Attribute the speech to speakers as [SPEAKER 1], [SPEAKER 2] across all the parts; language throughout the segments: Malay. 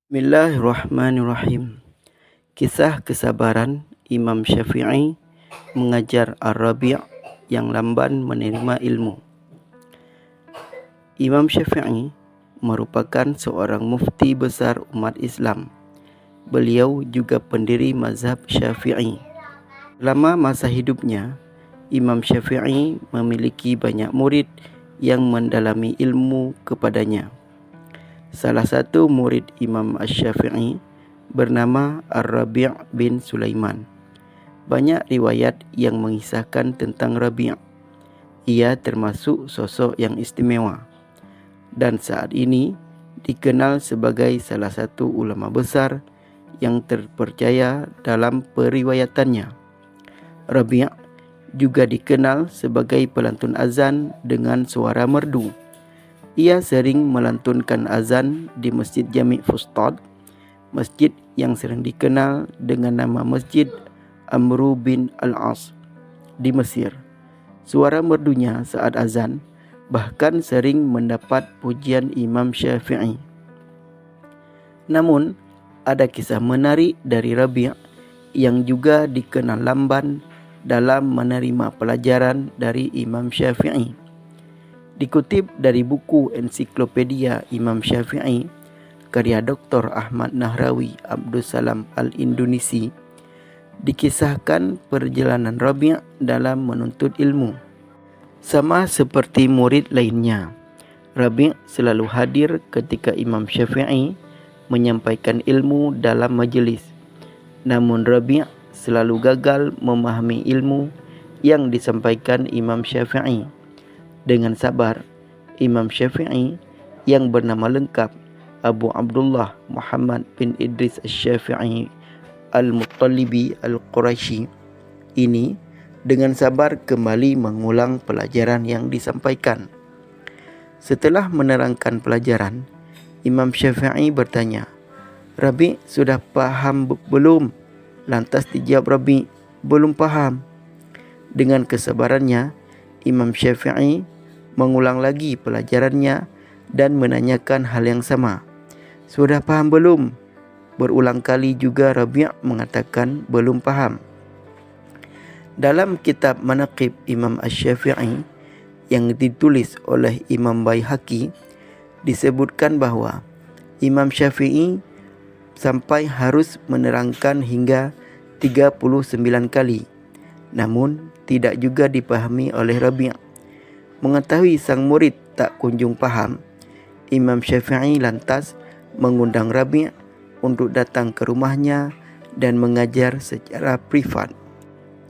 [SPEAKER 1] Bismillahirrahmanirrahim. Kisah kesabaran Imam Syafi'i mengajar Ar-Rabi' yang lamban menerima ilmu. Imam Syafi'i merupakan seorang mufti besar umat Islam. Beliau juga pendiri mazhab Syafi'i. Selama masa hidupnya, Imam Syafi'i memiliki banyak murid yang mendalami ilmu kepadanya. Salah satu murid Imam Asy-Syafi'i bernama Ar-Rabi' bin Sulaiman. Banyak riwayat yang mengisahkan tentang Rabi'. Ia termasuk sosok yang istimewa dan saat ini dikenal sebagai salah satu ulama besar yang terpercaya dalam periwayatannya. Rabi' juga dikenal sebagai pelantun azan dengan suara merdu. Ia sering melantunkan azan di Masjid Jami' Fustat, masjid yang sering dikenal dengan nama Masjid Amru bin Al-As di Mesir. Suara merdunya saat azan bahkan sering mendapat pujian Imam Syafi'i. Namun, ada kisah menarik dari Rabi' yang juga dikenal lamban dalam menerima pelajaran dari Imam Syafi'i. Dikutip dari buku ensiklopedia Imam Syafi'i, karya Dr. Ahmad Nahrawi Abdul Salam Al-Indonesi, dikisahkan perjalanan Rabi' dalam menuntut ilmu. Sama seperti murid lainnya, Rabi' selalu hadir ketika Imam Syafi'i menyampaikan ilmu dalam majlis. Namun Rabi' selalu gagal memahami ilmu yang disampaikan Imam Syafi'i. Dengan sabar, Imam Syafi'i yang bernama lengkap Abu Abdullah Muhammad bin Idris Asy-Syafi'i Al-Muttalibi Al-Quraisy ini dengan sabar kembali mengulang pelajaran yang disampaikan. Setelah menerangkan pelajaran, Imam Syafi'i bertanya, "Rabi' sudah paham belum?" Lantas dijawab Rabi', "Belum paham." Dengan kesabarannya, Imam Syafi'i mengulang lagi pelajarannya dan menanyakan hal yang sama. "Sudah paham belum?" Berulang kali juga Rabi' mengatakan belum paham. Dalam kitab Manaqib Imam Asy-Syafi'i yang ditulis oleh Imam Baihaqi, disebutkan bahwa Imam Syafi'i sampai harus menerangkan hingga 39 kali. Namun tidak juga dipahami oleh Rabi'. Mengetahui sang murid tak kunjung paham, Imam Syafi'i lantas mengundang Rabi' untuk datang ke rumahnya dan mengajar secara privat.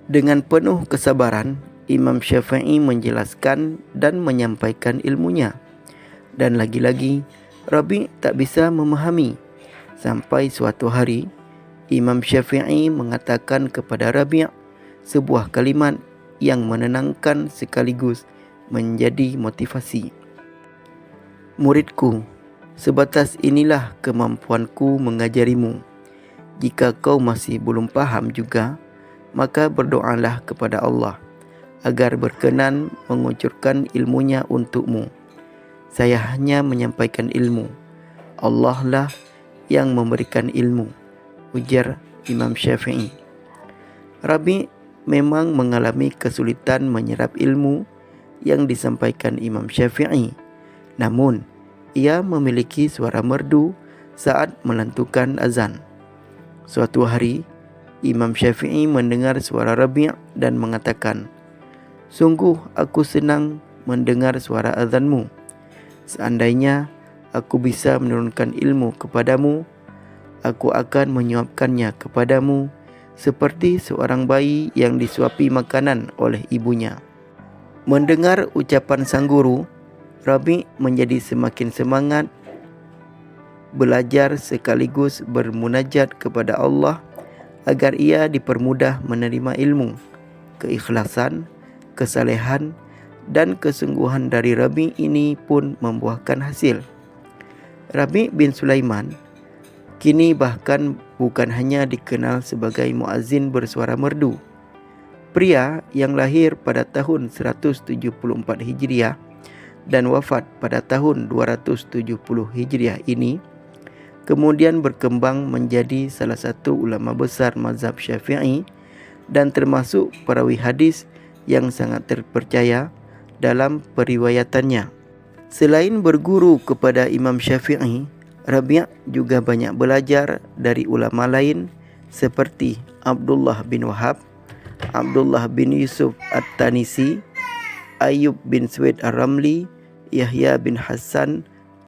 [SPEAKER 1] Dengan penuh kesabaran, Imam Syafi'i menjelaskan dan menyampaikan ilmunya. Dan lagi-lagi, Rabi' tak bisa memahami. Sampai suatu hari, Imam Syafi'i mengatakan kepada Rabi' sebuah kalimat yang menenangkan sekaligus menjadi motivasi. "Muridku, sebatas inilah kemampuanku mengajarimu. Jika kau masih belum paham juga, maka berdoalah kepada Allah agar berkenan mengucurkan ilmunya untukmu. Saya hanya menyampaikan ilmu. Allah lah yang memberikan ilmu," ujar Imam Syafi'i. Rabi' memang mengalami kesulitan menyerap ilmu yang disampaikan Imam Syafi'i. Namun, ia memiliki suara merdu saat melantunkan azan. Suatu hari, Imam Syafi'i mendengar suara Rabi' dan mengatakan, "Sungguh aku senang mendengar suara azanmu. Seandainya aku bisa menurunkan ilmu kepadamu, aku akan menyuapkannya kepadamu seperti seorang bayi yang disuapi makanan oleh ibunya." Mendengar ucapan sang guru, Rabi' menjadi semakin semangat belajar sekaligus bermunajat kepada Allah agar ia dipermudah menerima ilmu. Keikhlasan, kesalehan, dan kesungguhan dari Rabi' ini pun membuahkan hasil. Rabi' bin Sulaiman kini bahkan bukan hanya dikenal sebagai muazzin bersuara merdu. Pria yang lahir pada tahun 174 Hijriah dan wafat pada tahun 270 Hijriah ini kemudian berkembang menjadi salah satu ulama besar mazhab Syafi'i dan termasuk perawi hadis yang sangat terpercaya dalam periwayatannya. Selain berguru kepada Imam Syafi'i, Rabi' juga banyak belajar dari ulama lain seperti Abdullah bin Wahab, Abdullah bin Yusuf At-Tanisi, Ayyub bin Suwaid Ar-Ramli, Yahya bin Hasan